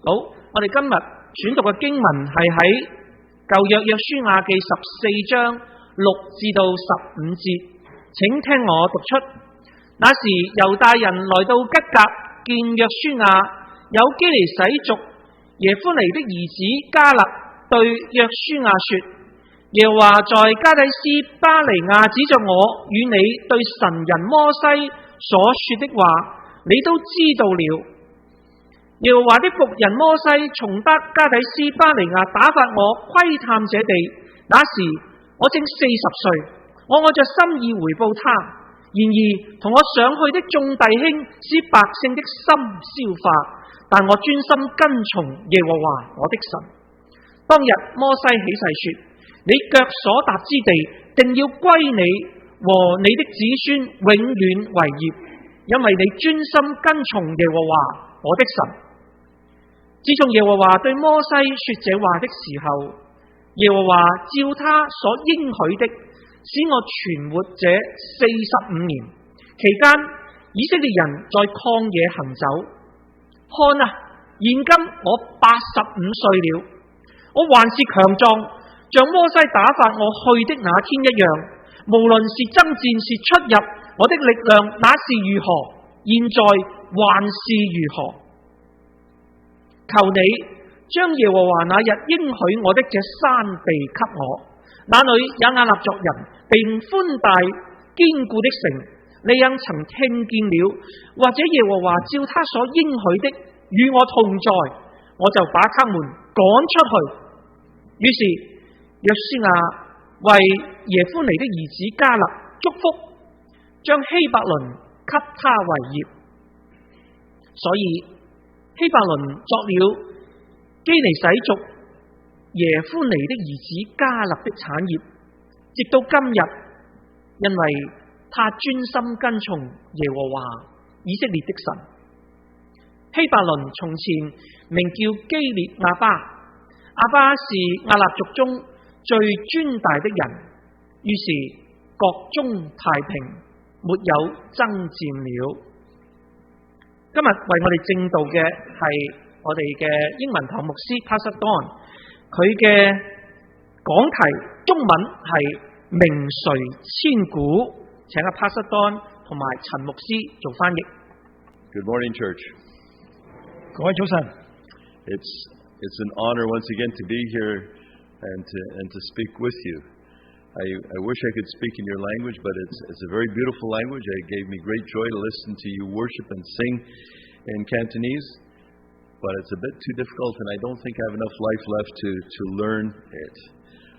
好，我哋今日選讀嘅經文係喺舊約約書亞記14章6至到15節，請聽我讀出。那時猶大人來到吉甲，見約書亞，有基尼洗族耶孚尼的兒子迦勒對約書亞說：耶和華在加低斯巴尼亞指着我與你對神人摩西所說的話，你都知道了。耶和華的僕人摩西從得加低斯巴尼亞打發我窺探這地，那時我正40歲，我按着心意回報他。然而同我上去的眾弟兄使百姓的心消化，但我專心跟從耶和華我的神。當日摩西起誓說：你腳所踏之地，定要歸你和你的子孫永遠為業，因為你專心跟從耶和華我的神。自從耶和華對摩西說這話的時候，耶和華照他所應許的，使我存活這45年。期間，以色列人在曠野行走。看啊，現今我85歲了，我還是強壯，像摩西打發我去的那天一樣。無論是爭戰是出入，我的力量那是如何，現在還是如何。求你將耶和華那日應許我的這山地給我，那裏有亞納作人並寬大堅固的城，你因曾聽見了，或者耶和華照他所應許的與我同在，我就把他們趕出去。於是約書亞為耶孚尼的兒子迦勒祝福，將希伯倫給他為業。所以希伯倫作了基尼洗族耶孚尼的兒子迦勒的產業，直到今日，因為他專心跟從耶和華以色列的神。希伯倫從前名叫基列亞巴，亞巴是亞納族中最尊大的人，於是國中太平，沒有爭戰了。今日為我哋證道嘅係我哋嘅英文堂牧師 Pastor Don， 佢嘅講題中文係名垂千古，請阿 Pastor Don 同埋陳牧師做翻譯。 Good morning, church. 各位早晨。It's an honor once again to be here and to speak with you. I wish I could speak in your language, but it's a very beautiful language. It gave me great joy to listen to you worship and sing in Cantonese, but it's a bit too difficult, and I don't think I have enough life left to learn it.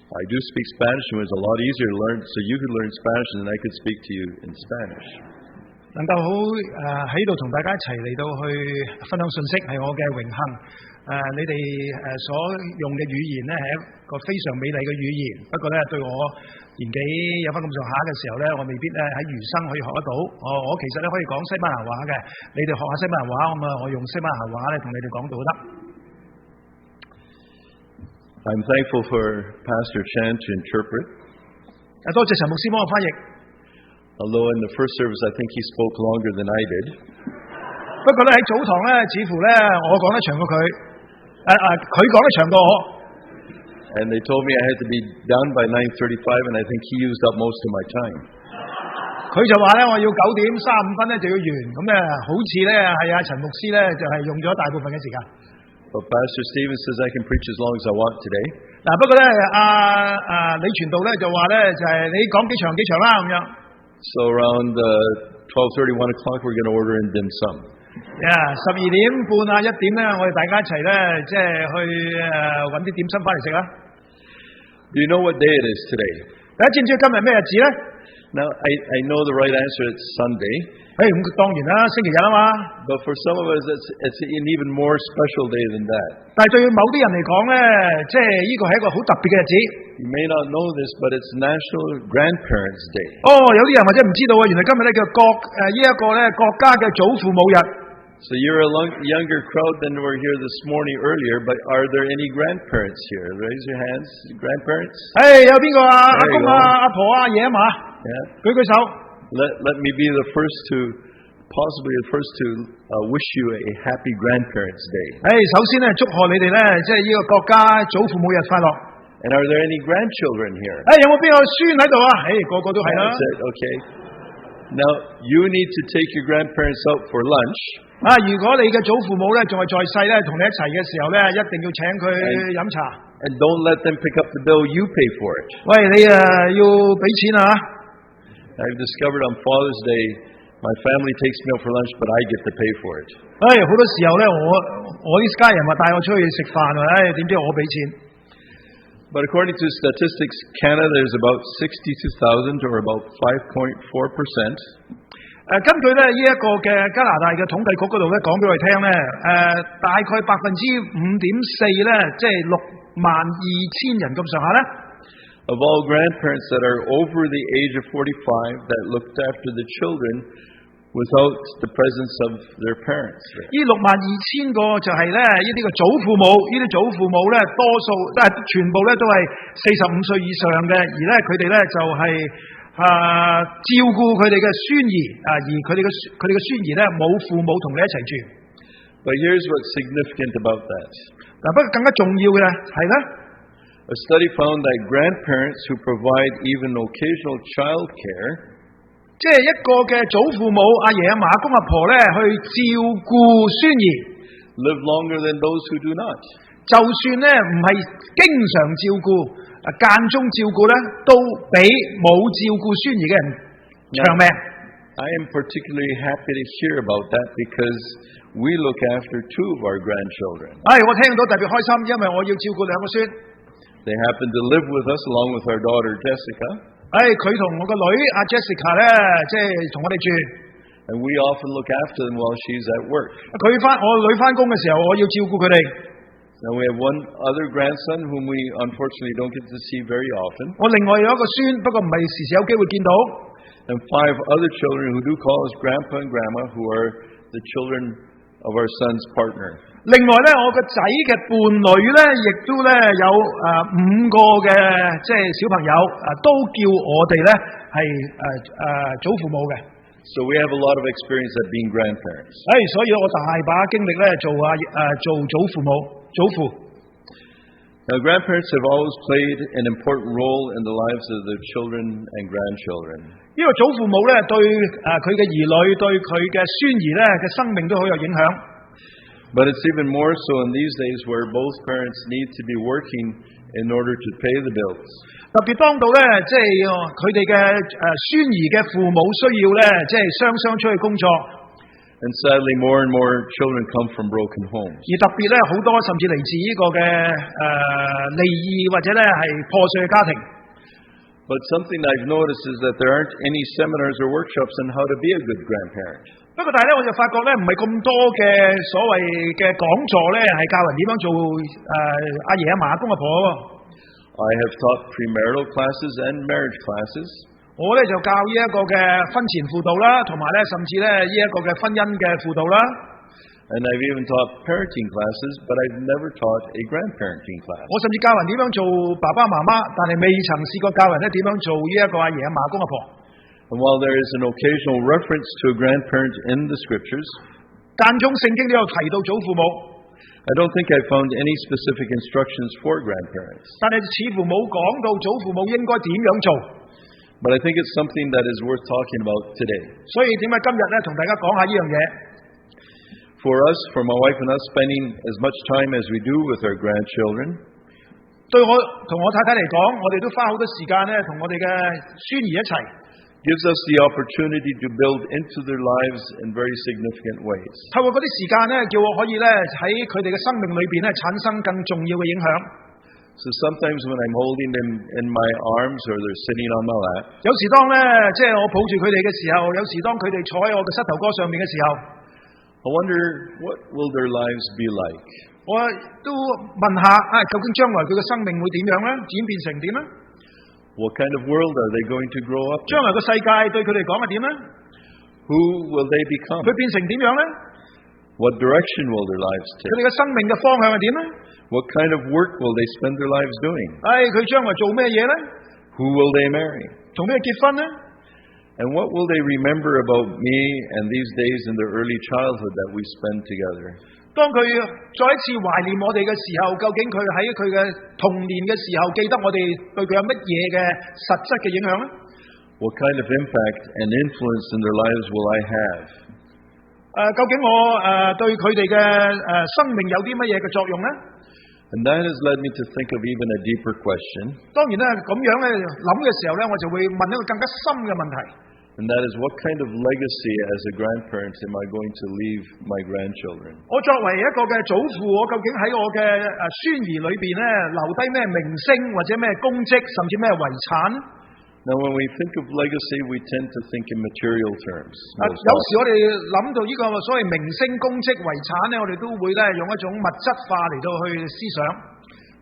I do speak Spanish, and it was a lot easier to learn, so you could learn Spanish, and then I could speak to you in Spanish. 能夠好喺度同大家一齊嚟到去分享信息係我嘅榮幸。你哋所用嘅語言呢係一個非常美麗嘅語言，不過呢對我年紀有翻咁上下嘅時候呢，我未必呢喺餘生可以學得到。我其實呢可以講西班牙話嘅，你哋學下西班牙話咁啊，我用西班牙話呢同你哋講到得。I'm thankful for Pastor Chan to interpret. 多謝陳牧師幫我翻譯。Although in the first service I think he spoke longer than I did. 不過咧喺早堂咧，似乎咧我講得長過佢，佢講得長過我。And they told me I had to be done by 9:35, and I think he used up most of my time. 佢就話咧，我要9點35分咧就要完，咁咧好似咧係阿陳牧師咧就係用咗大部分嘅時間。But Pastor Stephen says I can preach as long as I want today. 嗱，不過咧李傳道咧就話咧就係你講幾長啦咁樣。So around 12:30, 1 o'clock, we're going to order in dim sum. 12點半1點咧，我哋大家一齊咧即係去揾啲點心翻嚟食啦。Do you know what day it is today? 大家知唔知今日咩日子咧？ Now I know the right answer. It's Sunday. 咁當然啦，星期日啊嘛。But for some of us, it's an even more special day than that. 但係對某啲人嚟講咧，即係呢個係一個好特別嘅日子。You may not know this, but it's National Grandparents' Day. 有啲人或者唔知道啊，原來今日咧叫呢一個咧國家嘅祖父母日。So you're a younger crowd than were here this morning earlier, but are there any grandparents here? Raise your hands. Grandparents? 有邊個啊？阿公啊、阿婆啊、爺啊嘛？舉手。Let me be the first to possibly first to wish you a happy Grandparents' Day. 首先咧，祝賀你哋咧，即係呢個國家祖父母日快樂。And are there any grandchildren here? 有冇邊個孫喺度啊？個個都係啦。That's it, okay. Now, you need to take your grandparents out for lunch. 如果你嘅祖父母咧仲係在世咧，同你一齊嘅時候咧，一定要請佢飲茶。And don't let them pick up the bill, you pay for it. 喂，你要俾錢啊！ I've discovered on Father's Day, my family takes me out for lunch, but I get to pay for it. 好多時候咧，我啲家人話帶我出去食飯，點知我俾錢。But according to statistics, Canada there's about 62,000 or about 5.4%. 根據咧呢一個嘅加拿大嘅統計局嗰度咧講俾我哋聽咧，大概5.4%咧，即係62,000人咁上下咧。Of all grandparents that are over the age of 45 that looked after the children without the presence of their parents. 呢62,000個就係咧呢啲嘅祖父母，呢啲祖父母咧多數全部咧都係45歲以上嘅，而咧佢哋咧就係照顧佢哋嘅孫兒，而佢哋嘅孫兒咧冇父母同你一齊住。But here's what's significant about that. 不過更加重要嘅係咧。A study found that grandparents who provide even occasional child care, 即係一個嘅祖父母阿爺阿嫲公阿婆咧去照顧孫兒 live longer than those who do not. 就算咧唔係經常照顧，間中照顧咧，都比冇照顧孫兒嘅人長命。I am particularly happy to hear about that because we look after two of our grandchildren. 我聽到特別開心，因為我要照顧兩個孫。They happen to live with us along with our daughter Jessica. 佢同我個女阿 Jessica 咧，即係同我哋住。And we often look after them while she's at work. 我女翻工嘅時候，我要照顧佢哋。Now we have one other grandson whom we unfortunately don't get to see very often. 我另外有一個孫，不過唔係時時有機會見到。And 5 other children who do call us grandpa and grandma, who are the children of our son's partner. 另外咧，我個仔嘅伴侶咧，亦都咧有5個嘅即係小朋友都叫我哋咧係祖父母嘅。So we have a lot of experience at being grandparents. 所以我大把經歷咧做祖父母、祖父。Now grandparents have always played an important role in the lives of their children and grandchildren. 呢個祖父母咧對佢嘅兒女、對佢嘅孫兒咧嘅生命都好有影響。But it's even more so in these days where both parents need to be working in order to pay the bills. 特別當到咧，即係佢哋嘅孫兒嘅父母需要咧，即係雙雙出去工作。And sadly, more and more children come from broken homes. 而特別咧，好多甚至嚟自呢個嘅離異或者咧係破碎嘅家庭。But something I've noticed is that there aren't any seminars or workshops on how to be a good grandparent. 不過，但係咧，我就發覺咧，唔係咁多嘅所謂嘅講座咧，係教人點樣做阿爺阿嫲公阿婆。I have taught premarital classes and marriage classes. 我咧就教呢一個嘅婚前輔導啦，同埋咧甚至咧呢一個嘅婚姻嘅輔導啦。And I've even taught parenting classes, but I've never taught a grandparenting class. 我甚至教人點樣做爸爸媽媽，但係未曾試過教人咧點樣做呢一個阿爺阿嫲公阿婆。And while there is an occasional reference to a grandparent in the scriptures, 間中聖經都有提到祖父母。I don't think I found any specific instructions for grandparents. 但係似乎冇講到祖父母應該點樣做。But I think it's something that is worth talking about today. 所以點解今日咧同大家講下呢樣嘢？ For us, for my wife and us, spending as much time as we do with our grandchildren, 對我同我太太嚟講，我哋都花好多時間咧同我哋嘅孫兒一齊。gives us the opportunity to build into their lives in very significant ways. 透過嗰啲時間咧，叫我可以咧喺佢哋嘅生命裏邊咧產生更重要嘅影響。So sometimes when I'm holding them in my arms or they're sitting on my lap, 有時當咧即係我抱住佢哋嘅時候，有時當佢哋坐喺我嘅膝頭哥上面嘅時候， I wonder what will their lives be like. 我都問下究竟將來佢嘅生命會點樣咧？轉變成點咧？ What kind of world are they going to grow up in? 將來個世界對佢哋講係點咧？ Who will they become? 佢變成點樣咧？ What direction will their lives 佢 take? 哋嘅生命嘅方向係點咧？ What kind of work will they spend their lives doing? 佢將來做咩嘢咧？ Who will they marry? 同咩結婚咧？ And what will they remember about me and these days in their early childhood that we spend together? 當佢再一次懷念我哋嘅時候，究竟佢喺佢嘅童年嘅時候，記得我哋對佢有乜嘢嘅實質嘅影響呢？ What kind of impact and influence in their lives will I have? 究竟我對佢哋嘅生命有啲乜嘢嘅作用呢？ And that has led me to think of even a deeper question. 當然咧，咁樣咧諗嘅時候咧，我就會問一個更加深嘅問題。And that is, what kind of legacy as a grandparent am I going to leave my grandchildren? 我作為一個嘅祖父，我究竟喺我嘅孫兒裏邊咧留低咩名聲或者咩功績，甚至咩遺產？ Now, when we think of legacy, we tend to think in material terms. 有時我哋諗到呢個所謂名聲、功績、遺產咧，我哋都會咧用一種物質化嚟到去思想。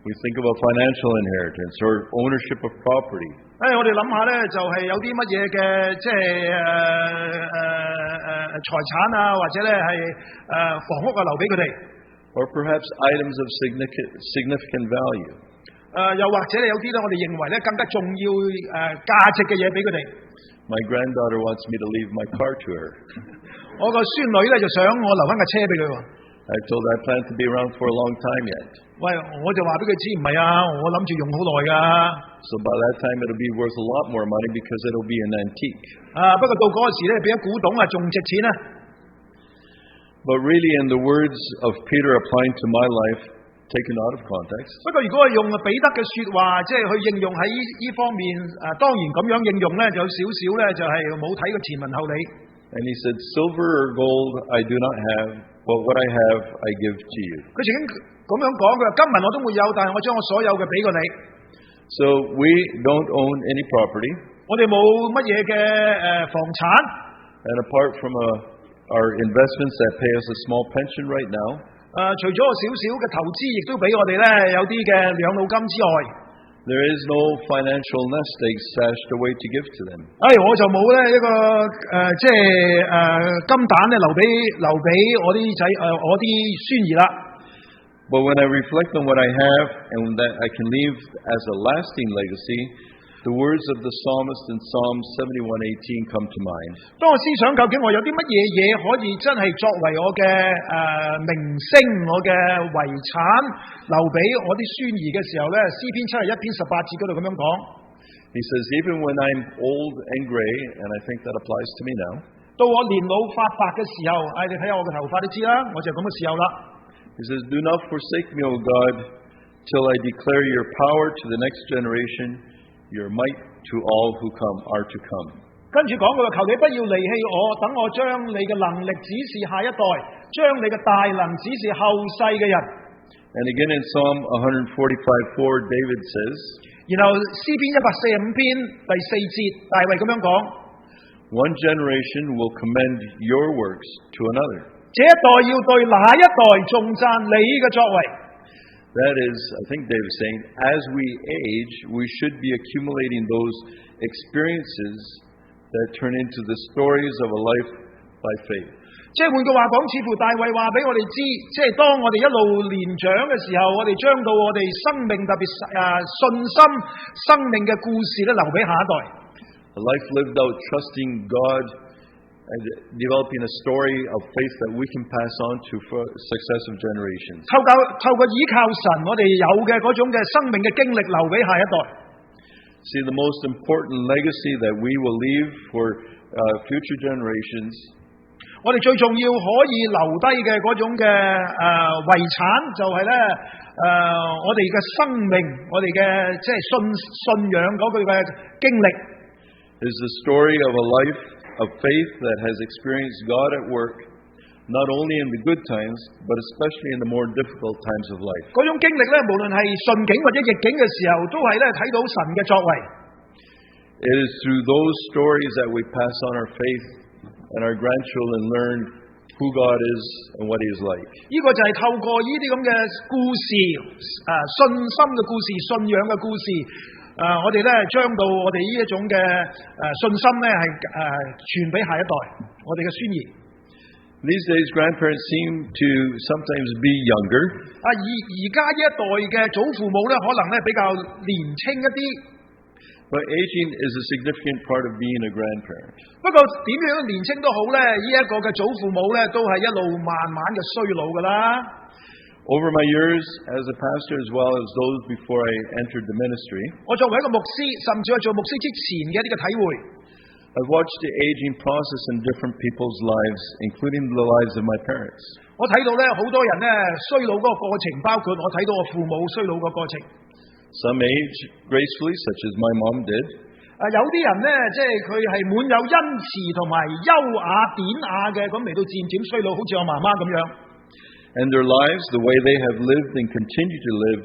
We think about financial inheritance or ownership of property. 我哋諗下咧，就係有啲乜嘢嘅即係財產啊，或者咧係房屋啊留俾佢哋。Or perhaps items of significant value. 又或者有啲咧，我哋認為咧更加重要價值嘅嘢俾佢哋。My granddaughter wants me to leave my car to her. 我個孫女咧就想我留翻架車俾佢喎。I told her I plan to be around for a long time yet. 喂，我就話俾佢知唔係啊，我諗住用好耐㗎。So by that time it'll be worth a lot more money because it'll be an antique. 不過到嗰時咧變咗古董啊，仲值錢啊。But really, in the words of Peter applying to my life, taken out of context. 不過如果係用彼得嘅説話，即係去應用喺呢方面，當然咁樣應用咧，就有少少咧就係冇睇個前文後理。And he said, "Silver or gold I do not have, but what I have I give to you." 佢曾經咁樣講，佢話金銀我都沒有，但係我將我所有嘅俾過你。So we don't own any property. 我哋冇乜嘢嘅房產。And apart from our investments that pay us a small pension right now. 除咗少少嘅投資，亦都俾我哋咧有啲嘅養老金之外， there is no financial nest egg stashed away to give to them. 我就冇咧一個即係金蛋咧留俾我啲仔我啲孫兒啦。But when I reflect on what I have and that I can leave as a lasting legacy, the words of the psalmist in Psalm 71:18 come to mind. 當我思想究竟我有啲乜嘢嘢可以真係作為我嘅名聲、我嘅遺產留俾我啲孫兒嘅時候咧，詩篇71篇18節嗰度咁樣講。He says, "Even when I'm old and gray," and I think that applies to me now. 到我年老發白嘅時候，你睇下我嘅頭髮都知啦，我就咁嘅時候啦。He says, "Do not forsake me, O God, till I declare your power to the next generation. Your might to all who are to come." 跟住講佢話，求你不要離棄我，等我將你嘅能力指示下一代，將你嘅大能指示後世嘅人。And again in Psalm 145:4, David says, 然後詩篇145篇第4節，大衛咁樣講 ，One generation will commend your works to another. 這一代要對那一代頌讚你嘅作為。That is, I think David is saying, as we age, we should be accumulating those experiences that turn into the stories of a life by faith. 即係換句話講，似乎大衛話俾我哋知，即係當我哋一路年長嘅時候，我哋將到我哋生命特別信心、生命嘅故事咧留俾下一代。A life lived out trusting God and developing a story of faith that we can pass on to successive generations. 透過依靠神，我哋有嘅嗰種嘅生命嘅經歷留俾下一代。See, the most important legacy that we will leave for future generations. 我哋最重要可以留低嘅嗰種嘅遺產就係咧我哋嘅生命，我哋嘅即係信仰嗰句嘅經歷。Is the story of a life of faith that has experienced God at work, not only in the good times, but especially in the more difficult times of life. 嗰種經歷咧，無論係順境或者逆境嘅時候，都係咧睇到神嘅作為。It is through those stories that we pass on our faith, and our grandchildren learn who God is and what He is like. 呢個就係透過呢啲咁嘅故事，信心嘅故事、信仰嘅故事。我哋咧將到我哋呢一種嘅信心咧係傳俾下一代，我哋嘅孫兒。These days, grandparents seem to sometimes be younger. 而家呢一代嘅祖父母咧，可能咧比較年輕一啲。But aging is a significant part of being a grandparent. 不過點樣年青都好咧，呢一個嘅祖父母咧都係一路慢慢嘅衰老㗎啦。Over my years as a pastor as well as those before I entered the ministry, 我作為一個牧師，甚至係做牧師之前嘅一啲嘅體會， I've watched the aging process in different people's lives, including the lives of my parents. 我睇到咧好多人咧衰老嗰個過程，包括我睇到我父母衰老個過程。Some age gracefully, such as my mom did. 有啲人咧，即係佢係滿有恩慈同埋優雅典雅嘅，咁嚟到漸漸衰老，好似我媽媽咁樣。And their lives, the way they have lived and continue to live,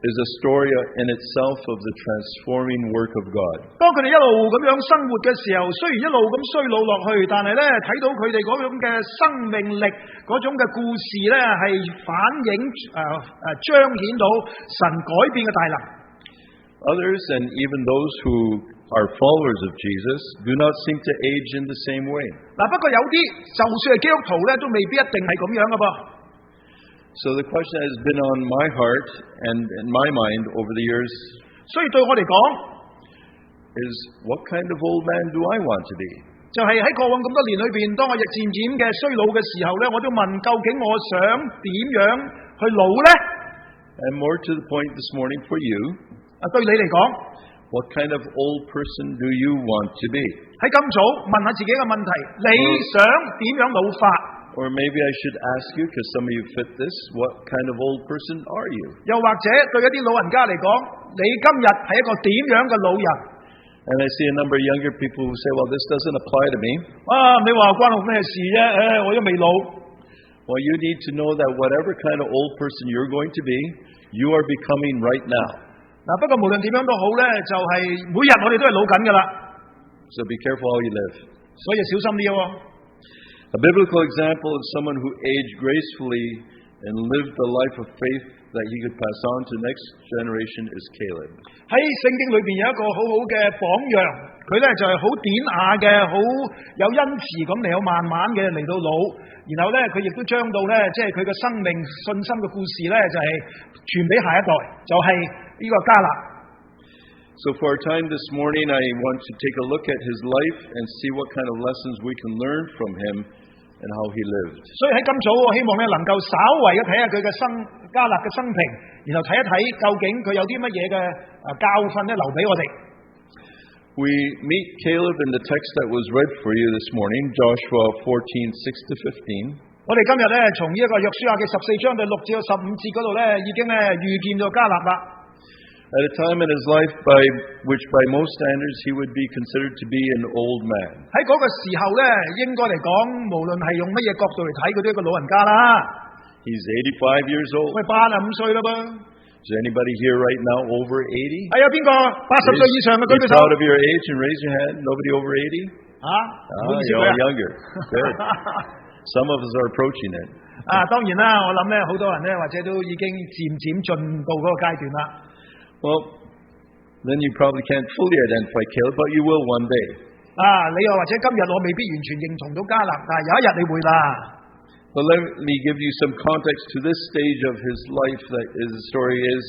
is a story in itself of the transforming work of God. 當佢哋一路咁樣生活嘅時候，雖然一路咁衰老落去，但係咧睇到佢哋嗰種嘅生命力，嗰種嘅故事咧係反映彰顯到神改變嘅大能。Others, and even those who are followers of Jesus, do not seem to age in the same way. 不過有啲就算係基督徒咧，都未必一定係咁樣嘅噃。So the question has been on my heart and in my mind over the years. 所以對我嚟講 is what kind of old man do I want to be? 就係喺過往咁多年裏邊，當我漸漸嘅衰老嘅時候咧，我都問究竟我想點樣去老咧？ And more to the point this morning for you. 對你嚟講 what kind of old person do you want to be? 喺今早問下自己嘅問題，你想點樣老法？ Or maybe I should ask you, because some of you fit this, what kind of old person are you? 又或者對一啲老人家嚟講，你今日係一個點樣嘅老人？ And I see a number of younger people who say, well, this doesn't apply to me. 你話關我咩事啫？我都未老。 Well, you need to know that whatever kind of old person you're going to be, you are becoming right now. 不過無論點樣都好咧，就係每日我哋都係老緊㗎啦。 So be careful how you live. 所以小心啲喎。 A biblical example of someone who aged gracefully and lived the life of faith that he could pass on to the next generation is Caleb. 喺聖經裏邊有一個好好嘅榜樣，佢咧就係好典雅嘅，好有恩慈咁嚟到慢慢嘅嚟到老，然後咧佢亦都將到咧即係佢嘅生命信心嘅故事咧就係傳俾下一代，就係呢個迦勒。So for our time this morning, I want to take a look at his life and see what kind of lessons we can learn from him and how he lived. 所以喺今早我希望咧能夠稍為嘅睇下佢嘅迦勒嘅生平，然後睇一睇究竟佢有啲乜嘢嘅教訓咧留俾我哋。We meet Caleb in the text that was read for you this morning, Joshua 14:6-15. 我哋今日咧從呢一個約書亞記14章第6至15節嗰度咧已經咧預見咗迦勒啦。At a time in his life which by most standards he would be considered to be an old man. 喺嗰個時候咧，應該嚟講，無論係用乜嘢角度嚟睇，佢都係一個老人家啦。He's 85 years old. 喂，85歲啦噃。Is anybody here right now over 80? 係有邊個80歲以上嘅舉手 ？Be proud of your age and raise your hand. Nobody over 80? You're all younger. Good. Some of us are approaching it. 當然啦，我諗咧，好多人咧，或者都已經漸漸進到嗰個階段啦。Well, then you probably can't fully identify Caleb, but you will one day. 你又或者今日我未必完全認同到迦勒，但係有一日你會啦。But let me give you some context to this stage of his life that his story is.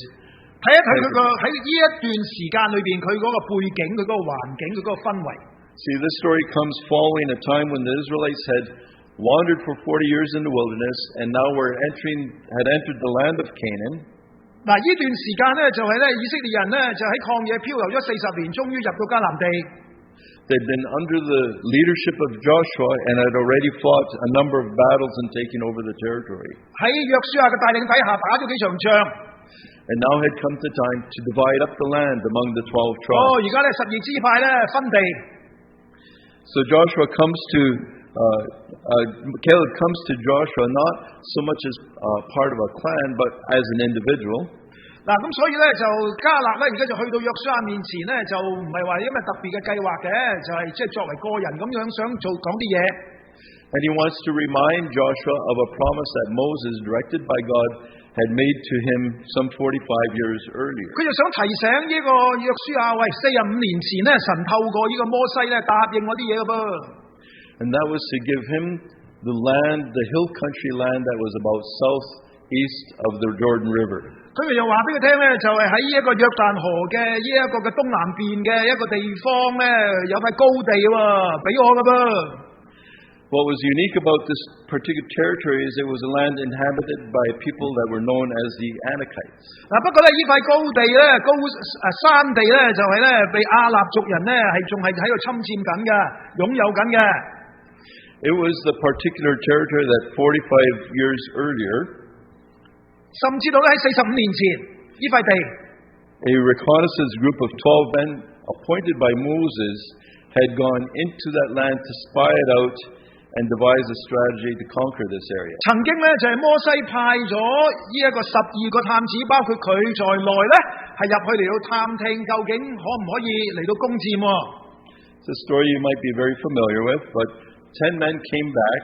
睇一睇佢個喺呢一段時間裏邊，佢嗰個背景、佢嗰個環境、佢嗰個氛圍。See, this story comes following a time when the Israelites had wandered for 40 years in the wilderness, and now had entered the land of Canaan. 呢段時間咧就係咧以色列人咧就喺曠野漂流咗40年，終於入到迦南地。They'd been under the leadership of Joshua and had already fought a number of battles and taken over the territory. 喺約書亞嘅帶領底下打咗幾場仗。And now had come the time to divide up the land among the 12 tribes. 而家咧12支派咧分地。So Joshua comes to Caleb comes to Joshua not so much as part of a clan, but as an individual. 咁所以咧就迦勒咧而家就去到約書亞面前咧，就唔係話有咩特別嘅計劃嘅，就係即係作為個人咁樣想講啲嘢。And he wants to remind Joshua of a promise that Moses, directed by God, had made to him some 45 years earlier. 佢就想提醒呢個約書亞，喂，45年前咧，神透過呢個摩西咧答應我啲嘢嘅噃。And that was to give him the land, the hill country land that was about southeast of the Jordan River. 佢哋又話俾佢聽咧，就係喺呢一個約旦河嘅呢一個嘅東南邊嘅一個地方咧，有塊高地喎，俾我噶噃。What was unique about this particular territory is it was a land inhabited by people that were known as the Anakites. 不過咧，呢塊高地咧，山地咧，就係咧被亞納族人咧仲係喺度侵佔緊嘅，擁有緊嘅。It was the particular territory that 45 years earlier, 甚至到咧喺45年前，呢塊地 a reconnaissance group of 12 men appointed by Moses had gone into that land to spy it out and devise a strategy to conquer this area. 曾經咧就係摩西派咗呢一個12個探子，包括佢在內咧，係入去嚟到探聽究竟可唔可以嚟到攻佔。It's a story you might be very familiar with, but 10 men came back.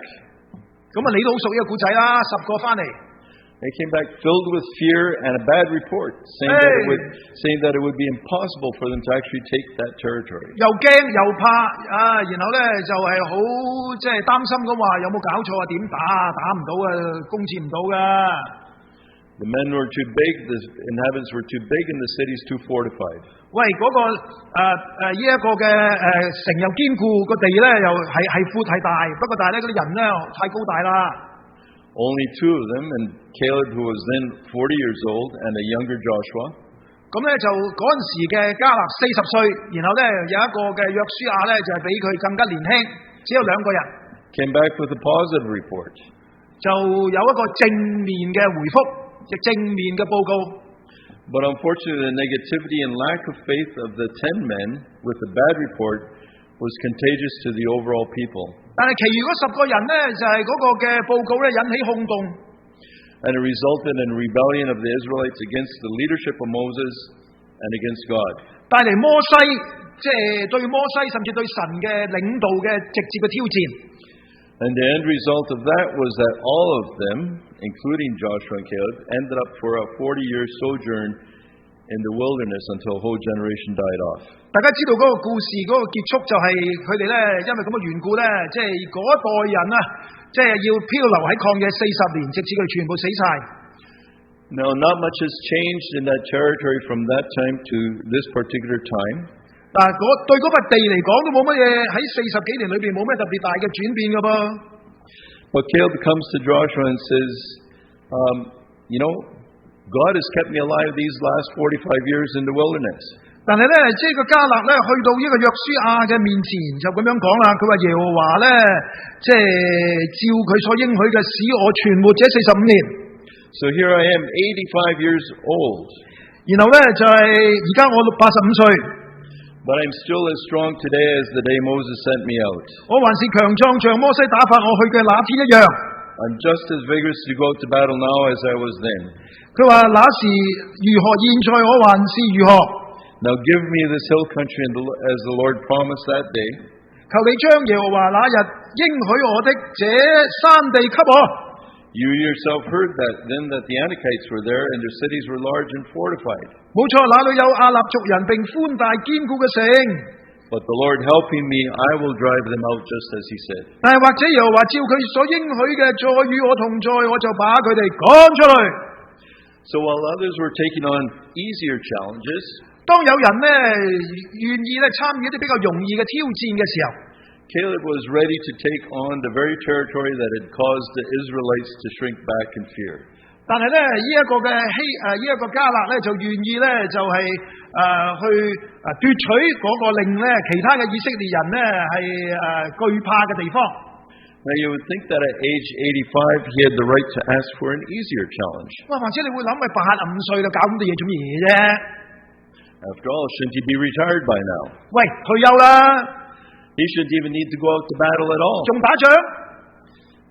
咁啊，你都好熟呢個故仔啦，10個翻嚟。They came back filled with fear and a bad report, saying that it would be impossible for them to actually take that territory. 又驚又怕然後咧就係好即係擔心咁話有冇搞錯啊？點打唔到啊，攻佔唔到噶。The men were too big, the inhabitants were too big, and the city's too fortified. 喂，嗰個呢一個嘅城又堅固，個地咧又係闊係大，不過但係咧嗰啲人咧太高大啦。Only 2 of them, and Caleb, who was then 40 years old, and a younger Joshua. 咁咧就嗰陣時嘅迦勒40歲，然後咧有一個嘅約書亞咧就係比佢更加年輕，只有2個人。Came back with a positive report. 就有一個正面嘅回覆，即正面嘅報告。But unfortunately, the negativity and lack of faith of the 10 men with the bad report was contagious to the overall people. 但係其餘嗰10個人咧，就係嗰個嘅報告咧引起轟動。And it resulted in a rebellion of the Israelites against the leadership of Moses and against God. 帶嚟摩西，即係對摩西甚至對神嘅領導嘅直接嘅挑戰。And the end result of that was that all of them, including Joshua and Caleb, ended up for a 40-year sojourn in the wilderness until a whole generation died off. 大家知道嗰個故事嗰個結束就係佢哋咧，因為咁嘅緣故咧，即係嗰一代人啊，即係要漂流喺曠野40年，直至佢哋全部死晒。Now, not much has changed in that territory from that time to this particular time. 但係對嗰塊地嚟講都冇乜嘢，喺40幾年裏邊冇咩特別大嘅轉變㗎噃。But Caleb comes to Joshua and says, God has kept me alive these last 45 years in the wilderness. 但係咧，即係個迦勒咧，去到呢個約書亞嘅面前就咁樣講啦。佢話耶和華咧，即係照佢所應許嘅，使我存活這45年。So here I am, 85 years old. 然後咧就係而家我85歲。But I'm still as strong today as the day Moses sent me out. 我還是強壯像摩西打發我去嘅那天一樣。I'm just as vigorous to go out to battle now as I was then. 佢話那時如何，現在我還是如何。Now give me this hill country as the Lord promised that day. 求你將耶和華那日應許我的這山地給我。You yourself heard then that the Anakites were there and their cities were large and fortified. 冇錯，那裏有亞納族人並寬大堅固嘅城。But the Lord helping me, I will drive them out just as He said. 但係或者耶和華照佢所應許嘅，再與我同在，我就把佢哋趕出去。So while others were taking on easier challenges, 當有人呢願意咧參與一啲比較容易嘅挑戰嘅時候， Caleb was ready to take on the very territory that had caused the Israelites to shrink back in fear. 但係咧呢一個嘅呢一個迦勒咧就願意咧就係去奪取嗰個令咧其他嘅以色列人咧係懼怕嘅地方。Now you would think that at age 85 he had the right to ask for an easier challenge. 哇，或者你會諗佢85歲啦，搞咁多嘢做乜嘢啫？ After all, shouldn't he be retired by now? 喂，退休啦， He shouldn't even need to go out to battle at all. 仲打仗？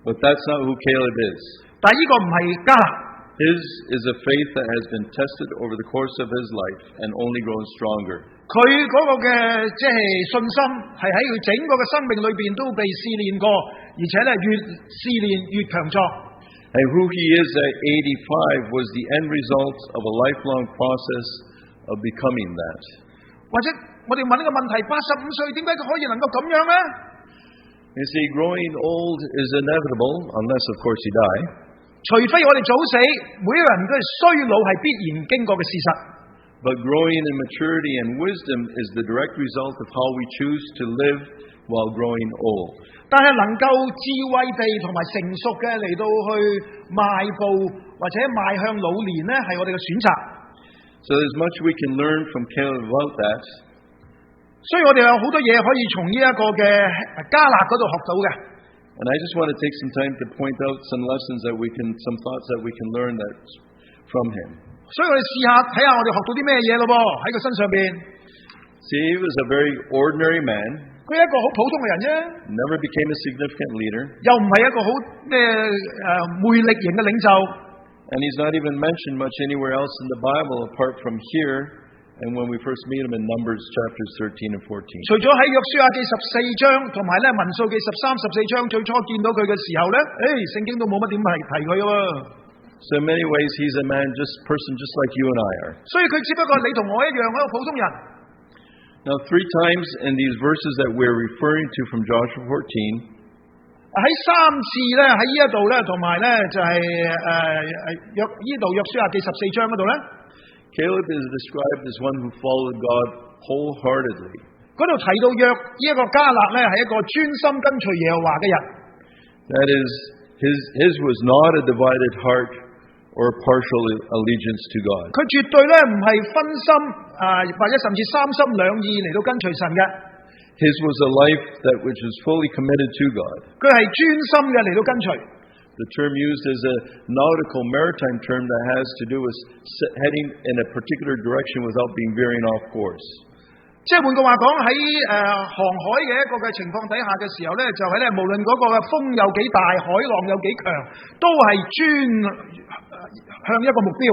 But that's not who Caleb is. 但係呢個唔係迦勒。His is a faith that has been tested over the course of his life and only grown stronger. 佢嗰個嘅即係信心係喺佢整個嘅生命裏邊都被試煉過，而且咧越試煉越強壯。And who he is at 85 was the end result of a lifelong process of becoming that. 或者我哋問呢個問題：85歲點解佢可以能夠咁樣呢？ You see, growing old is inevitable, unless of course you die. 除非我哋早死，每一個人嘅衰老係必然經過嘅事實。But growing in maturity and wisdom is the direct result of how we choose to live while growing old. 但係能夠智慧地同埋成熟嘅嚟到去邁步或者邁向老年呢，係我哋嘅選擇。So there's much we can learn from Caleb about that. 所以我哋有好多嘢可以從呢一個嘅迦勒嗰度學到嘅。And I just want to take some time to point out some lessons some thoughts that we can learn that from him. 所以我哋試下睇下我哋學到啲咩嘢咯噃喺佢身上邊。See, he was a very ordinary man. 佢係一個好普通嘅人啫。Never became a significant leader. 又唔係一個好咩魅力型嘅領袖。And he's not even mentioned much anywhere else in the Bible apart from here and when we first meet him in Numbers chapters 13 and 14. 除咗喺約書亞記14章同埋咧民數記13、14章最初見到佢嘅時候咧，聖經都冇乜點提佢嘅喎。So in many ways he's a person just like you and I are. 所以佢只不過你同我一樣一個普通人。Now 3 times in these verses that we're referring to from Joshua 14, 喺3次咧喺呢一度咧，同埋咧就係約書亞記14章嗰度咧。Caleb is described as one who followed God wholeheartedly. 嗰度提到呢一個迦勒咧係一個專心跟隨耶和華嘅人。That is, his was not a divided heart or partial allegiance to God. 佢絕對咧唔係分心或者甚至三心兩意嚟到跟隨神嘅。His was a life which was fully committed to God. 佢係專心嘅嚟到跟隨。The term used is a nautical maritime term that has to do with heading in a particular direction without being veering off course. 即係換句話講，喺航海嘅一個嘅情況底下嘅時候咧，就係咧無論嗰個嘅風有幾大，海浪有幾強，都係專向一個目標。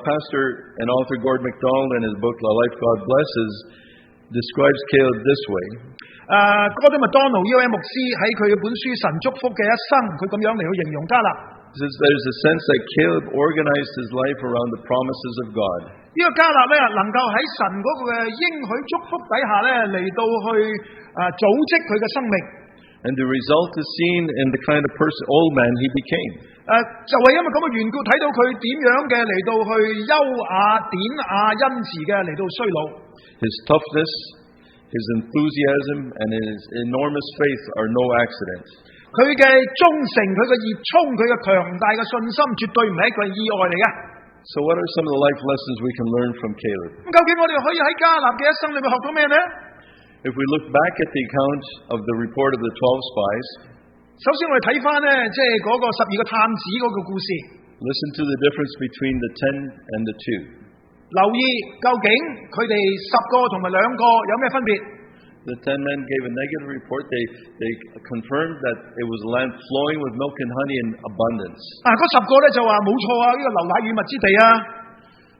Pastor and author Gordon MacDonald in his book The Life God Blesses describes Caleb this way. Gordon MacDonald 呢位牧師喺佢嘅本書《神祝福嘅一生》，佢咁樣嚟到形容迦勒。There's a sense that Caleb organized his life around the promises of God. 呢個迦勒咧，能夠喺神嗰個嘅應許祝福底下咧，嚟到去組織佢嘅生命。And the result is seen in the kind of old man he became. 就係因為咁嘅緣故，睇到佢點樣嘅嚟到去優雅、典雅、恩慈嘅嚟到衰老。His toughness, his enthusiasm, and his enormous faith are no accident. 佢嘅忠誠、佢嘅熱衷、佢嘅強大嘅信心，絕對唔係一個意外嚟嘅。So what are some of the life lessons we can learn from Caleb? 咁究竟我哋可以喺迦勒嘅一生裏面學到咩呢？ If we look back at the account of the report of the 12 spies, 首先我哋睇翻呢，即係嗰個12個探子嗰個故事。listen to the difference between the 10 and the 2. 留意究竟佢哋10個同埋2個有咩分別？ The 10 men gave a negative report. They confirmed that it was a land flowing with milk and honey in abundance. 嗰10個咧就話冇錯啊，呢個流奶與蜜之地啊。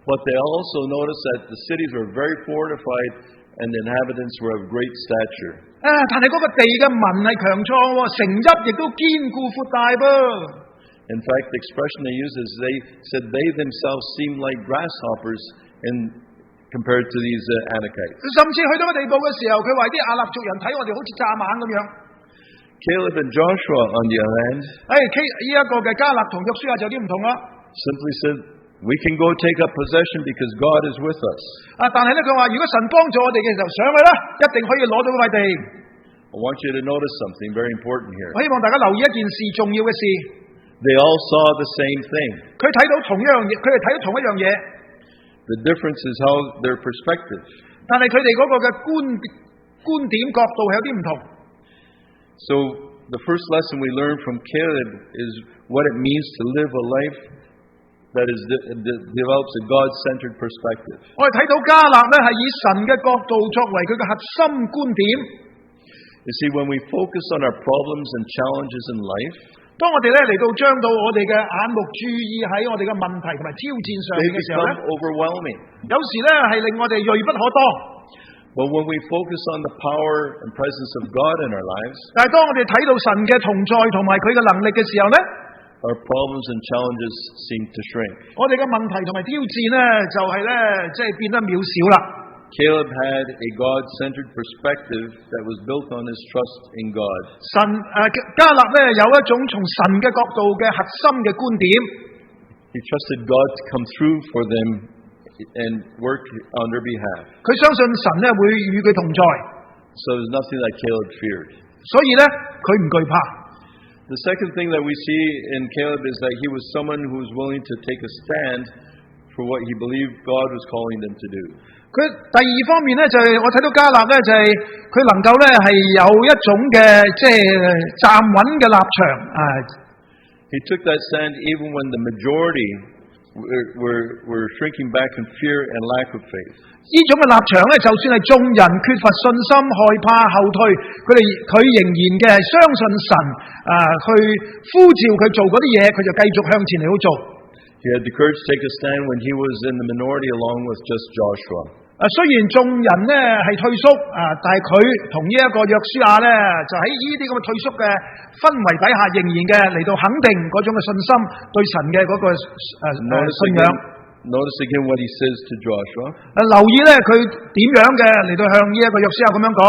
But they also noticed that the cities were very fortified and the inhabitants were of great stature. 但係嗰個地嘅民係強壯喎，城邑亦都堅固闊大噃。In fact, the expression they used is they said they themselves seemed like grasshoppers compared to these Anakites. 甚至去到個地步嘅時候，佢話啲亞納族人睇我哋好似蚱蜢咁樣。Caleb and Joshua, on the other hand, 呢一個嘅迦勒同約書亞就有啲唔同啦。simply said, "We can go take up possession because God is with us." 但係咧，佢話如果神幫助我哋嘅時候，上去啦，一定可以攞到嗰塊地。I want you to notice something very important here. 我希望大家留意一件事，重要嘅事。They all saw the same thing. 佢哋睇到同一樣嘢。The difference is how their perspective. 但係佢哋嗰個嘅觀點角度係有啲唔同。So the first lesson we learn from Caleb is what it means to live a life that develops a God-centered perspective. 我哋睇到迦勒咧係以神嘅角度作為佢嘅核心觀點。You see, when we focus on our problems and challenges in life, 當我哋咧嚟到將到我哋嘅眼目注意喺我哋嘅問題同埋挑戰上面嘅時候咧， overwhelming. 有時咧係令我哋銳不可當。But when we focus on the power and presence of God in our lives, 但係當我哋睇到神嘅同在同埋佢嘅能力嘅時候咧， our problems and challenges seem to shrink. 我哋嘅問題同埋挑戰咧就係咧即係變得渺小啦。Caleb had a God-centered perspective that was built on his trust in God. 迦勒咧有一種從神嘅角度嘅核心嘅觀點。He trusted God to come through for them and work on their behalf. 佢相信神咧會與佢同在。So there's nothing that Caleb feared. 所以咧佢唔懼怕。The second thing that we see in Caleb is that he was someone who was willing to take a stand for what he believed God was calling them to do. 佢第二方面咧就係我睇到迦勒咧就係佢能夠咧係有一種嘅即係站穩嘅立場啊。He took that stand even when the majority were shrinking back in fear and lack of faith. 呢種嘅立場咧，就算係眾人缺乏信心、害怕、後退，佢仍然嘅係相信神去呼召佢做嗰啲嘢，佢就繼續向前嚟去做。He had the courage to take a stand when he was in the minority along with just Joshua. 雖然眾人咧係退縮但係佢同呢一個約書亞咧，就喺呢啲咁嘅退縮嘅氛圍底下，仍然嘅嚟到肯定嗰種嘅信心，對神嘅嗰個信仰。Notice again what he says to Joshua. 留意咧佢點樣嘅嚟到向呢一個約書亞咁樣講。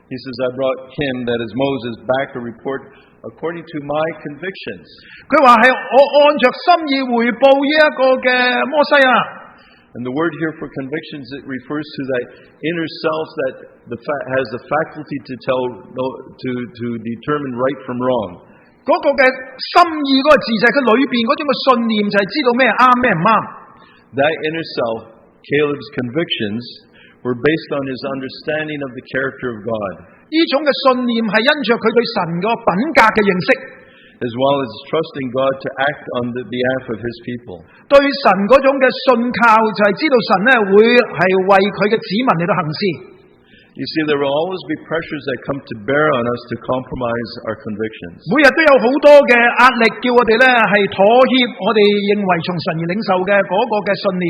He says, I brought him, that is Moses, back a report according to my convictions. 佢話係我按着心意回報呢一個嘅摩西啊。And the word here for convictions, it refers to that inner self that has the faculty to to determine right from wrong. 嗰個嘅心意嗰個字就係佢裏邊嗰種嘅信念，就係知道咩啱咩唔啱。That inner self, Caleb's convictions, were based on his understanding of the character of God. 呢種嘅信念係因着佢對神個品格嘅認識。As well as trusting God to act on the behalf of His people. 對神嗰種嘅信靠就係知道神咧會係為佢嘅子民嚟到行事。You see, there will always be pressures that come to bear on us to compromise our convictions. 每日都有好多嘅壓力，叫我哋咧係妥協我哋認為從神而領受嘅嗰個嘅信念。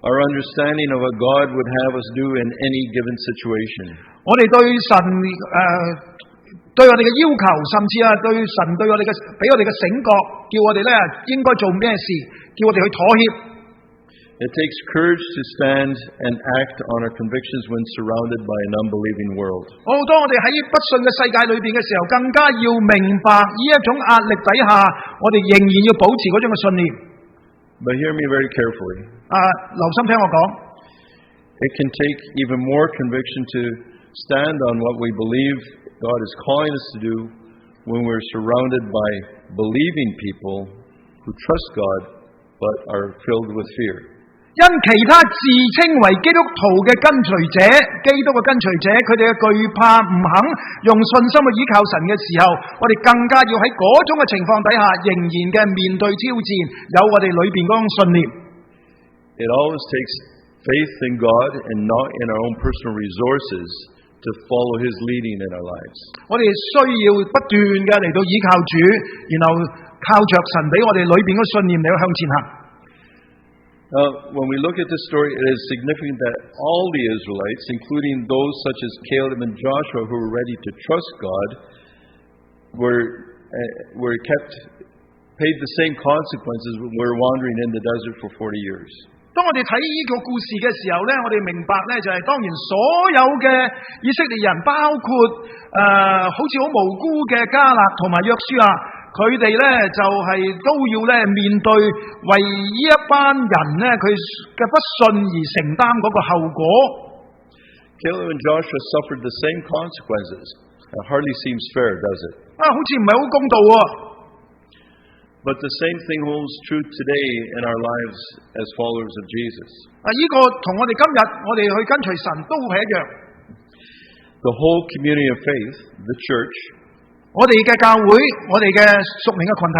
Our understanding of what God would have us do in any given situation. 我哋對神對我哋嘅要求，甚至對神對我哋嘅俾我哋嘅醒覺，叫我哋咧應該做咩事，叫我哋去妥協。It takes courage to stand and act on our convictions when surrounded by an unbelieving world. 當我哋喺不信嘅世界裏邊嘅時候，更加要明白呢一種壓力底下，我哋仍然要保持嗰種嘅信念。But hear me very carefully. 留心聽我講。It can take even more conviction to stand on what we believe God is calling us to do when we're surrounded by believing people who trust God but are filled with fear. 因其他自稱為基督徒嘅跟隨者，基督嘅跟隨者，佢哋嘅懼怕唔肯用信心去依靠神嘅時候，我哋更加要喺嗰種嘅情況底下，仍然嘅面對挑戰，有我哋裏邊嗰種信念。It always takes faith in God and not in our own personal resources to follow His leading in our lives. 我哋需要不斷嘅嚟到依靠主，然後靠着神俾我哋裏邊嘅信念嚟到向前行。When we look at this story, it is significant that all the Israelites, including those such as Caleb and Joshua who were ready to trust God, paid the same consequences when we were wandering in the desert for 40 years. 當我哋睇呢個故事嘅時候咧，我哋明白咧就係當然所有嘅以色列人，包括好似好無辜嘅迦勒同埋約書亞，佢哋咧就係都要咧面對為呢一班人咧佢嘅不信而承擔嗰個後果。Caleb and Joshua suffered the same consequences. It hardly seems fair, does it? 好似唔係好公道喎。But the same thing holds true today in our lives as followers of Jesus. 呢個同我哋今日我哋去跟隨神都係一樣。The whole community of faith, the church, 我哋嘅教會，我哋嘅屬靈嘅群體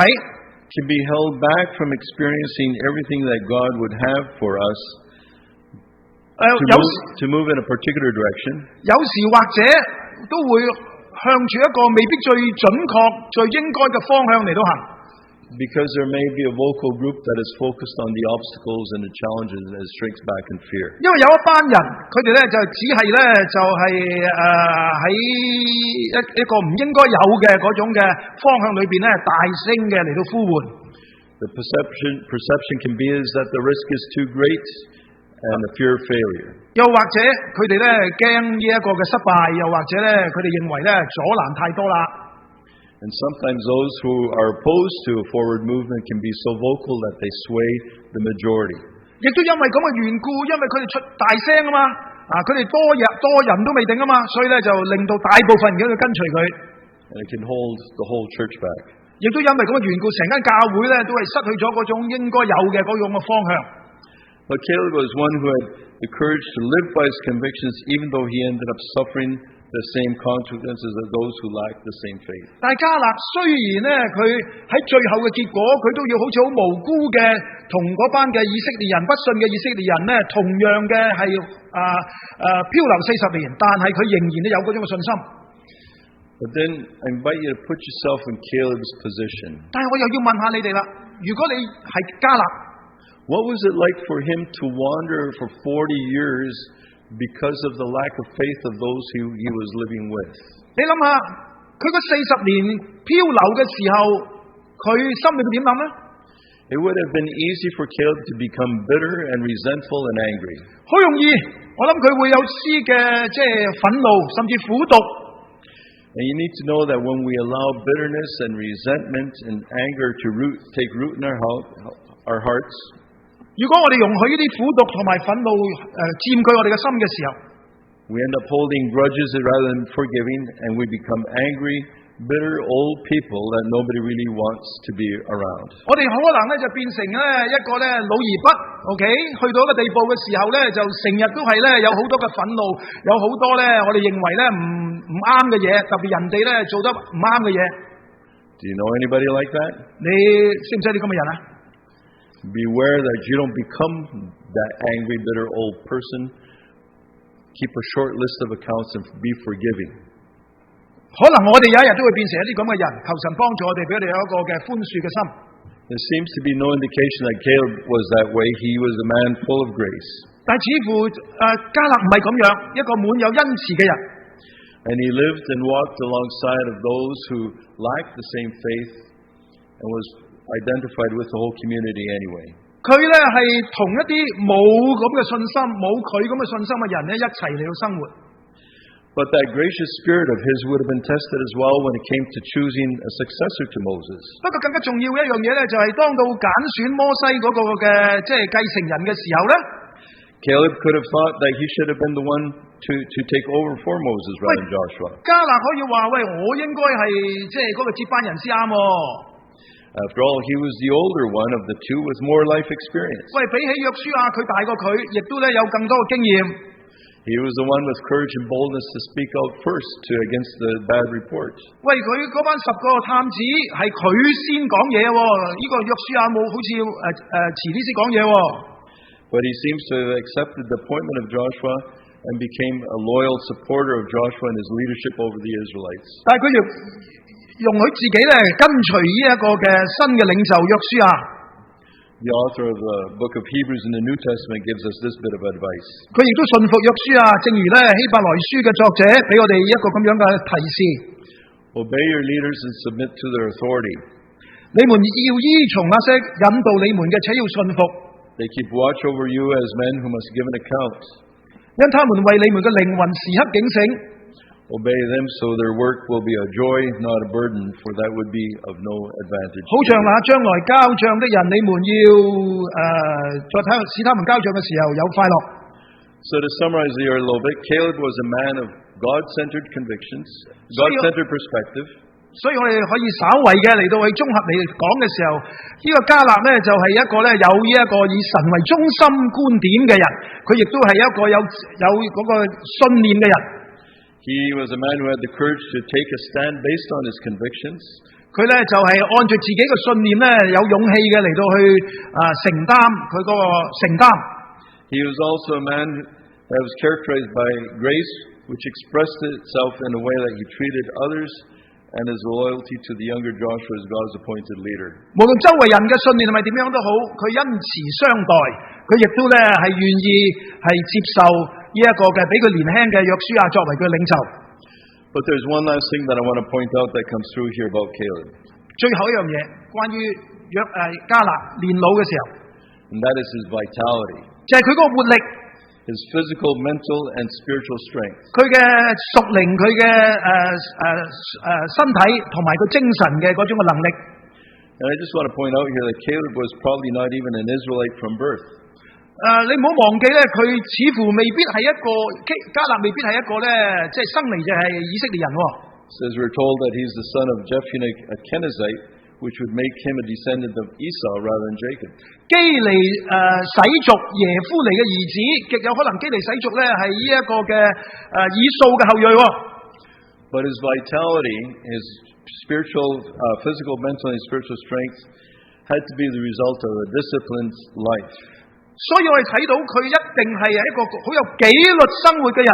can be held back from experiencing everything that God would have for us to move in a particular direction. 有時或者都會向住一個未必最準確、最應該嘅方向嚟到行。Because there may be a vocal group that is focused on the obstacles and the challenges and shrinks back in fear. 因為有一班人，佢哋咧就只係咧就係喺一個唔應該有嘅嗰種嘅方向裏邊咧，大聲嘅嚟到呼喚。The perception can be is that the risk is too great and the fear of failure. 又或者佢哋咧驚呢一個嘅失敗，又或者咧佢哋認為咧阻攔太多啦。And sometimes those who are opposed to a forward movement can be so vocal that they sway the majority. 亦都因為咁嘅緣故，因為佢哋出大聲啊嘛，佢哋多人都未定啊嘛，所以咧就令到大部分人都要跟隨佢。And it can hold the whole church back. 亦都因為咁嘅緣故，成間教會咧都係失去咗嗰種應該有嘅嗰種嘅方向。But Caleb was one who had the courage to live by his convictions, even though he ended up suffering the same consequences as those who lacked the same faith. 但係迦勒雖然咧佢喺最後嘅結果，佢都要好似好無辜嘅，同嗰班嘅以色列人不信嘅以色列人咧，同樣嘅係漂流40年，但係佢仍然都有嗰種嘅信心。But then I invite you to put yourself in Caleb's position. 但係我又要問下你哋啦，如果你係迦勒， What was it like for him to wander for 40 years because of the lack of faith of those who he was living with? 你諗下，佢嗰40年漂流嘅時候，佢心裏邊點諗呢？ It would have been easy for Caleb to become bitter and resentful and angry. 好容易，我諗佢會有絲嘅即係憤怒，甚至苦毒。And you need to know that when we allow bitterness and resentment and anger to take root in our hearts, 如果我哋容許呢啲苦毒同埋憤怒佔據我哋嘅心嘅時候， we end up holding grudges rather than forgiving, and we become angry, bitter old people that nobody really wants to be around. 我哋可能咧就變成咧一個咧老而不 OK， 去到一個地步嘅時候咧，就成日都係咧有好多嘅憤怒，有好多咧我哋認為咧唔啱嘅嘢，特別人哋咧做得唔啱嘅嘢。Do you know anybody like that? 你識唔識啲咁嘅人啊？ Beware that you don't become that angry, bitter old person. Keep a short list of accounts and be forgiving. 可能我哋有一日都會變成一啲咁嘅人，求神幫助我哋，俾我哋有一個嘅寬恕嘅心。There seems to be no indication that Caleb was that way. He was a man full of grace. 但似乎迦勒唔係咁樣，一個滿有恩慈嘅人。And he lived and walked alongside of those who lacked the same faith and was identified with the whole community anyway. 佢咧係同一啲冇咁嘅信心、冇佢咁嘅信心嘅人咧一齊嚟到生活。But that gracious spirit of his would have been tested as well when it came to choosing a successor to Moses. 不過更加重要嘅一樣嘢咧，就係當到揀選摩西嗰個嘅即係繼承人嘅時候咧， Caleb could have thought that he should have been the one to take over for Moses rather than Joshua. 迦勒可以話喂，我應該係即係嗰個接班人先啱。After all, he was the older one of the two with more life experience. 喂，比起約書亞，佢大過佢，亦都咧有更多嘅經驗。He was the one with courage and boldness to speak out first against the bad report. 喂，佢嗰班10個探子係佢先講嘢喎，呢個約書亞冇好似遲啲先講嘢喎。But he seems to have accepted the appointment of Joshua and became a loyal supporter of Joshua and his leadership over the Israelites. 但係佢亦容許自己咧跟隨呢一個嘅新嘅領袖約書亞。The author of the book of Hebrews in the New Testament gives us this bit of advice. 佢亦都信服約書亞，正如咧希伯來書嘅作者俾我哋一個咁樣嘅提示。Obey your leaders and submit to their authority. 你們要依從那些引導你們嘅，且要信服。They keep watch over you as men who must give an account. 因他們為你們嘅靈魂時刻警醒。Obey them so their work will be a joy, not a burden, for that would be of no advantage. 好像那將來交帳的人，你們要使他們交帳嘅時候有快樂。So to summarize here a little bit, Caleb was a man of God-centered convictions, God-centered perspective. 所以我哋可以稍為嘅嚟到去綜合嚟講嘅時候，呢個迦勒呢就係一個咧有呢一個以神為中心觀點嘅人，佢亦都係一個有嗰個信念嘅人。He was a man who had the courage to take a stand based on his convictions. 佢咧就係按住自己嘅信念咧，有勇氣嘅嚟到去承擔佢嗰個承擔。He was also a man that was characterized by grace, which expressed itself in a way that he treated others and his loyalty to the younger Joshua as God's appointed leader. 無論周圍人嘅信念係咪點樣都好，佢恩慈相待，佢亦都咧係願意係接受呢一個嘅比佢年輕嘅約書亞作為佢領袖。But there's one last thing that I want to point out that comes through here about Caleb. 最後一樣嘢，關於迦勒年老嘅時候， And that is his vitality. 就係佢嗰個活力， his physical, mental, and spiritual strength. 佢嘅屬靈，佢嘅身體同埋佢精神嘅嗰種嘅能力。And I just want to point out here that Caleb was probably not even an Israelite from birth. 你唔好忘記咧，佢似乎未必係一個迦勒，未必係一個咧，即係生嚟就係以色列人。Says we're told that he's the son of Jephunneh, a Kenizzite, which would make him a descendant of Esau rather than Jacob. 基尼洗族耶夫尼嘅兒子，極有可能基尼洗族咧係呢一個嘅以掃嘅後裔。But his vitality, his spiritual, physical, mental, and spiritual strength had to be the result of a disciplined life. 所以我哋睇到佢一定係一個好有紀律生活嘅人。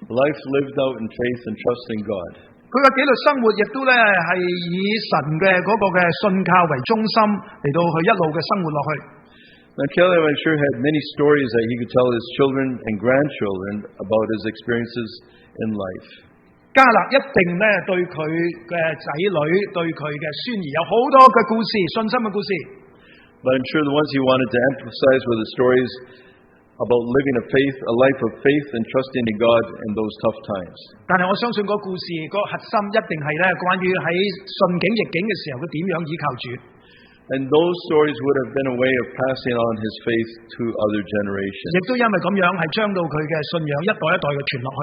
Life lived out in faith and trust in God. 佢嘅紀律生活亦都咧係以神嘅嗰個嘅信靠為中心嚟到去一路嘅生活落去。Now Caleb, I'm sure, had many stories that he could tell his children and grandchildren about his experiences in life. 迦勒一定咧對佢嘅仔女、對佢嘅孫兒有好多嘅故事、信心嘅故事。But I'm sure the ones he wanted to emphasize were the stories about living a life of faith and trusting in God in those tough times. 但係我相信個故事個核心一定係咧關於喺順境逆境嘅時候佢點樣依靠主。And those stories would have been a way of passing on his faith to other generations. 亦都因為咁樣係將到佢嘅信仰一代一代嘅傳落去。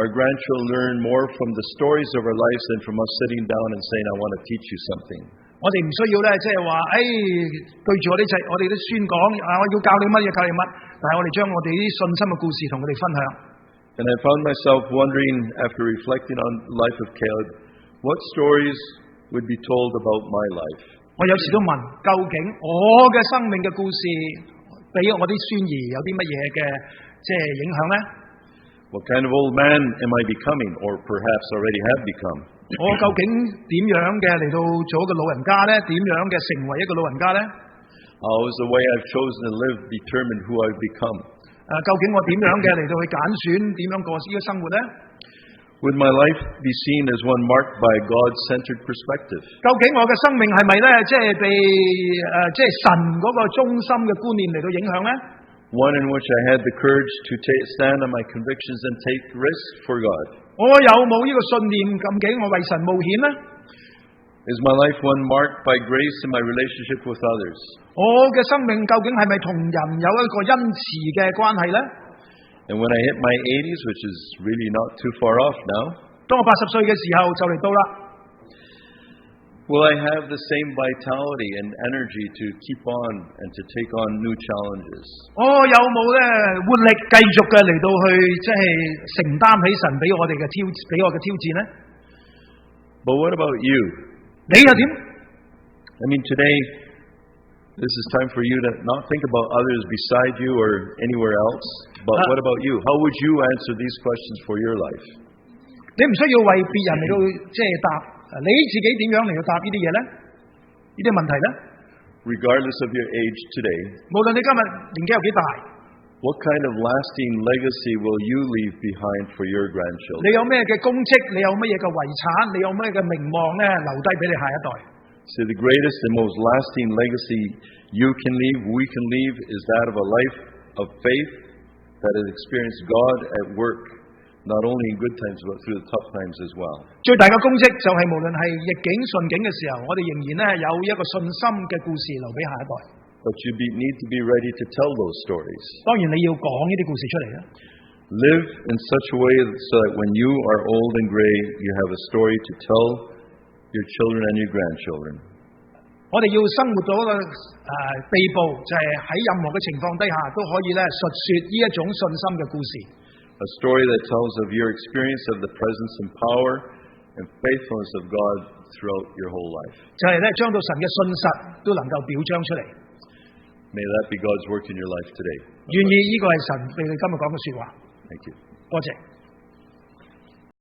Our grandchildren learn more from the stories of our lives than from us sitting down and saying, I want to teach you something. 我哋唔需要咧，即係話，對住我哋啲孫講，我要教你乜嘢，教你乜。但係我哋將我哋啲信心嘅故事同佢哋分享。And I found myself wondering, after reflecting on the life of Caleb, what stories would be told about my life? 我有時都問，究竟我嘅生命嘅故事俾我啲孫兒有啲乜嘢嘅即係影響咧？ What kind of old man am I becoming, or perhaps already have become? 我究竟點樣嘅嚟到做一個老人家咧？點樣嘅成為一個老人家咧？ How is the way I've chosen to live determine who I've become? 究竟我點樣嘅嚟到去揀選點樣過呢個生活咧？ Would my life be seen as one marked by a God-centered perspective? 究竟我嘅生命係咪咧，即係被即係神嗰個中心嘅觀念嚟到影響咧？ One in which I had the courage to stand on my convictions and take risks for God. 我有冇呢個信念咁幾我為神冒險呢？ Is my life one marked by grace in my relationship with others? 我嘅生命究竟係咪同人有一個恩慈嘅關係呢？ And when I hit my 80s, which is really not too far off now, 當我80歲嘅時候就嚟到啦。 will I have the same vitality and energy to keep on and to take on new challenges? 我有冇咧活力繼續嘅嚟到去即係承擔起神俾我嘅挑戰呢？ But what about you? 你又點？ I mean, today, this is time for you to not think about others beside you or anywhere else, but what about you? How would you answer these questions for your life? 你唔需要為別人嚟到即係答，你自己點樣嚟到答呢啲嘢呢？呢啲問題呢？ Regardless of your age today, 無論你今日年紀有幾大， what kind of lasting legacy will you leave behind for your grandchildren? 你有咩嘅功績，你有乜嘢嘅遺產，你有咩嘅名望咧，留低俾你下一代。 So the greatest and most lasting legacy you can leave, we can leave, is that of a life of faith that has experienced God at work, not only in good times but through the tough times as well. 最大嘅功績就係無論係逆境順境嘅時候，我哋仍然咧有一個信心嘅故事留俾下一代。 But you need to be ready to tell those stories. 當然你要講呢啲故事出嚟啦。 Live in such a way so that when you are old and gray, you have a story to tell your children and your grandchildren. 我哋要生活到一個地步，就係喺任何嘅情況底下都可以咧述說呢一種信心嘅故事。 A story that tells of your experience of the presence and power and faithfulness of God throughout your whole life. 就係咧將到神嘅信實都能夠表彰出嚟。 May that be God's work in your life today. 願意呢個係神對你今日講嘅說話。Thank you. 多謝。